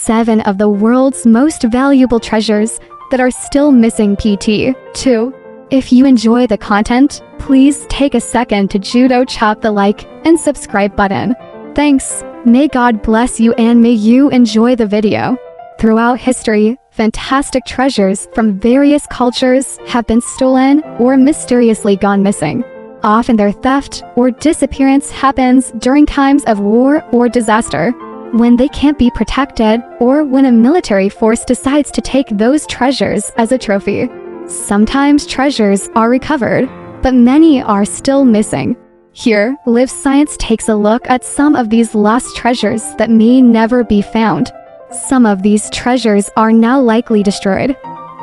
7 of the world's most valuable treasures that are still missing. PT. 2. If you enjoy the content, please take a second to judo chop the like and subscribe button. Thanks. May God bless you and may you enjoy the video. Throughout history, fantastic treasures from various cultures have been stolen or mysteriously gone missing. Often their theft or disappearance happens during times of war or disaster, when they can't be protected or when a military force decides to take those treasures as a trophy. Sometimes treasures are recovered, but many are still missing. Here, Live Science takes a look at some of these lost treasures that may never be found. Some of these treasures are now likely destroyed,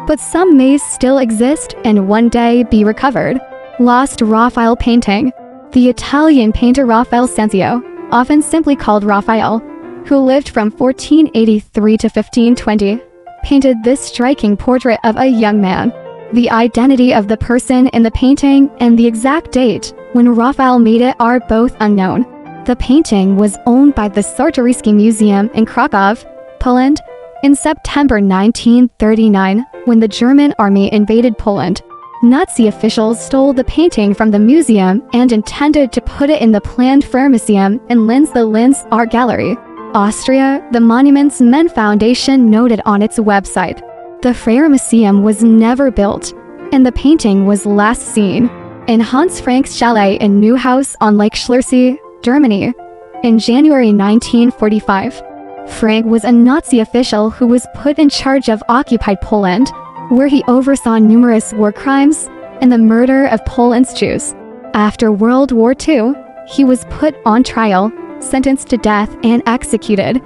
but some may still exist and one day be recovered. Lost Raphael painting. The Italian painter Raffaele Sanzio, often simply called Raphael, who lived from 1483 to 1520, painted this striking portrait of a young man. The identity of the person in the painting and the exact date when Raphael made it are both unknown. The painting was owned by the Czartoryski Museum in Krakow, Poland, in September 1939 when the German army invaded Poland. Nazi officials stole the painting from the museum and intended to put it in the planned Museum in Linz, the Linz Art Gallery, Austria. The Monuments Men Foundation noted on its website, the Museum was never built, and the painting was last seen in Hans Frank's chalet in Neuhaus on Lake Schliersee, Germany, in January 1945. Frank was a Nazi official who was put in charge of occupied Poland, where he oversaw numerous war crimes and the murder of Poland's Jews. After World War II, he was put on trial, sentenced to death, and executed.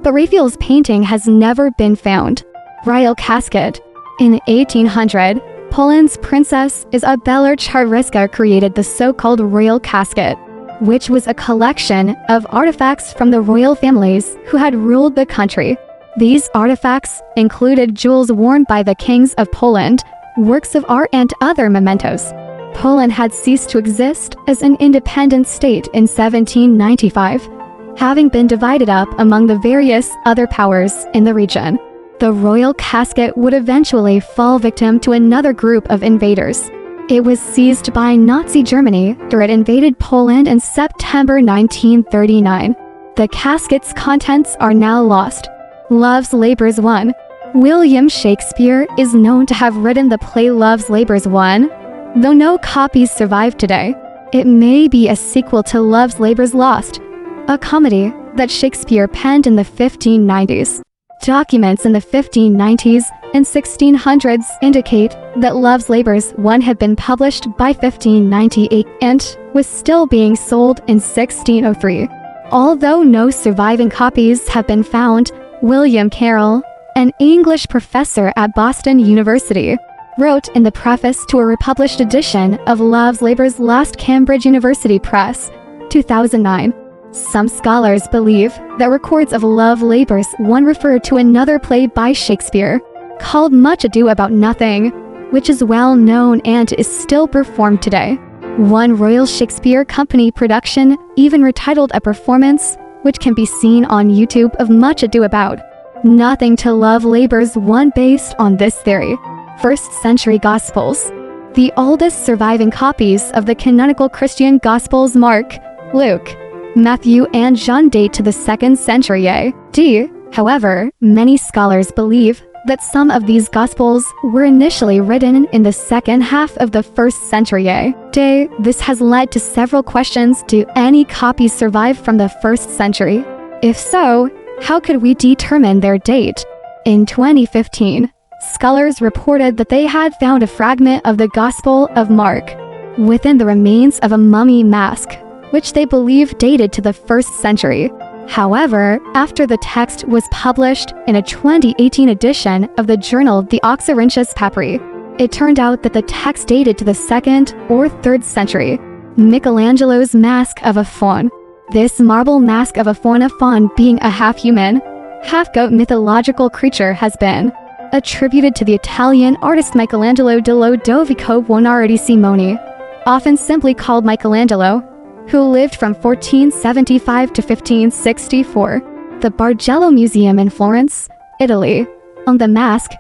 But Raphael's painting has never been found. Royal Casket. In 1800, Poland's Princess Izabela Czartoryska created the so-called Royal Casket, which was a collection of artifacts from the royal families who had ruled the country. These artifacts included jewels worn by the kings of Poland, works of art, and other mementos. Poland had ceased to exist as an independent state in 1795, having been divided up among the various other powers in the region. The royal casket would eventually fall victim to another group of invaders. It was seized by Nazi Germany after it invaded Poland in September 1939. The casket's contents are now lost. Love's Labour's Won. William Shakespeare is known to have written the play Love's Labour's Won, though no copies survive today. It may be a sequel to Love's Labour's Lost, a comedy that Shakespeare penned in the 1590s. Documents in the 1590s and 1600s indicate that Love's Labour's Won had been published by 1598 and was still being sold in 1603. Although no surviving copies have been found, William Carroll, an English professor at Boston University, wrote in the preface to a republished edition of Love's Labour's Lost, Cambridge University Press, 2009. Some scholars believe that records of Love's Labour's Won refer to another play by Shakespeare, called Much Ado About Nothing, which is well known and is still performed today. One Royal Shakespeare Company production even retitled a performance, which can be seen on YouTube, of Much Ado About Nothing to Love's Labour's Won based on this theory. 1st century Gospels. The oldest surviving copies of the canonical Christian Gospels, Mark, Luke, Matthew, and John, date to the 2nd century AD. However, many scholars believe that some of these Gospels were initially written in the second half of the 1st century AD. This has led to several questions. Do any copies survive from the 1st century? If so, how could we determine their date? In 2015, scholars reported that they had found a fragment of the Gospel of Mark within the remains of a mummy mask, which they believe dated to the 1st century. However, after the text was published in a 2018 edition of the journal The Oxyrhynchus Papyri, it turned out that the text dated to the 2nd or 3rd century. Michelangelo's Mask of a Faun. This marble mask of a faun being a half-human, half-goat mythological creature has been attributed to the Italian artist Michelangelo di Lodovico Buonarroti Simoni, often simply called Michelangelo, who lived from 1475 to 1564. the Bargello Museum in Florence, Italy, owned the mask,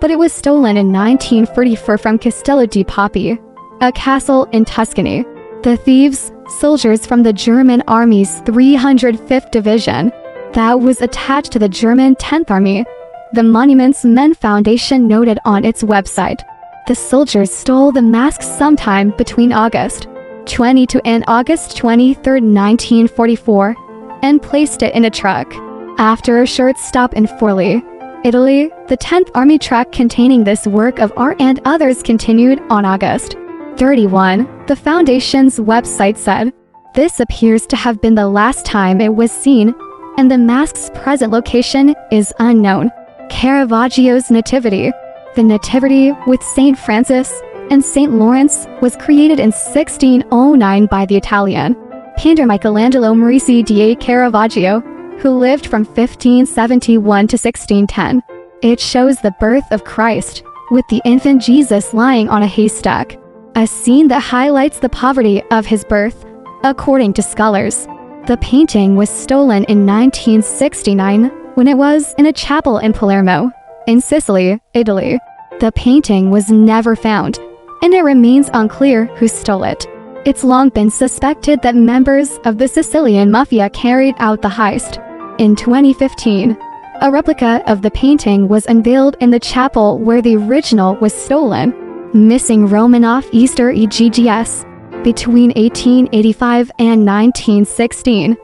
but it was stolen in 1944 from Castello di Poppi, a castle in Tuscany. The thieves, soldiers from the German Army's 305th Division, that was attached to the German 10th Army, the Monuments Men Foundation noted on its website. The soldiers stole the masks sometime between August 20 and August 23, 1944, and placed it in a truck. After a short stop in Forlì, Italy, the 10th Army truck containing this work of art and others continued on August 31. The Foundation's website said, "This appears to have been the last time it was seen, and the mask's present location is unknown." Caravaggio's Nativity. The Nativity with Saint Francis and Saint Lawrence was created in 1609 by the Italian painter Michelangelo Merisi di Caravaggio, who lived from 1571 to 1610. It shows the birth of Christ, with the infant Jesus lying on a haystack, a scene that highlights the poverty of his birth, according to scholars. The painting was stolen in 1969 when it was in a chapel in Palermo, in Sicily, Italy. The painting was never found, and it remains unclear who stole it. It's long been suspected that members of the Sicilian mafia carried out the heist. In 2015, a replica of the painting was unveiled in the chapel where the original was stolen. Missing Romanov Easter EGGS. Between 1885 and 1916,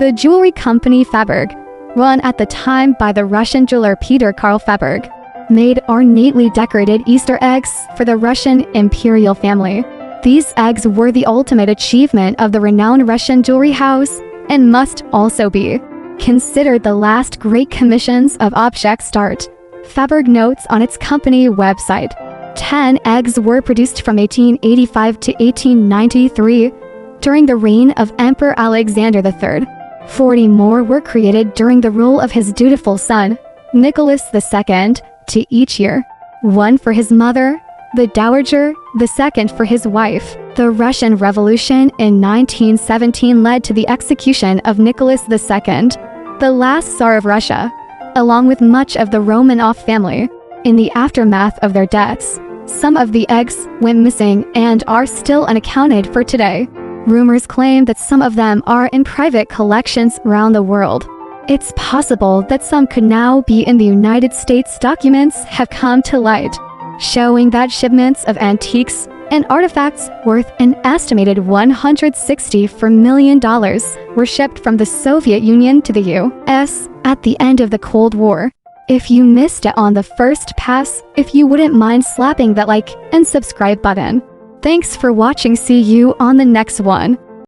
the jewelry company Faberg, run at the time by the Russian jeweler Peter Karl Faberg, made ornately decorated Easter eggs for the Russian imperial family. These eggs were the ultimate achievement of the renowned Russian jewelry house and must also be considered the last great commissions of objects d'art. Faberg notes on its company website, 10 eggs were produced from 1885 to 1893 during the reign of Emperor Alexander III. 40 more were created during the rule of his dutiful son, Nicholas II, to each year. One for his mother, the Dowager, the second for his wife. The Russian Revolution in 1917 led to the execution of Nicholas II, the last Tsar of Russia, along with much of the Romanov family. In the aftermath of their deaths, some of the eggs went missing and are still unaccounted for today. Rumors claim that some of them are in private collections around the world. It's possible that some could now be in the United States. Documents have come to light, showing that shipments of antiques and artifacts worth an estimated $164 million were shipped from the Soviet Union to the U.S. at the end of the Cold War. If you missed it on the first pass, if you wouldn't mind slapping that like and subscribe button. Thanks for watching. See you on the next one.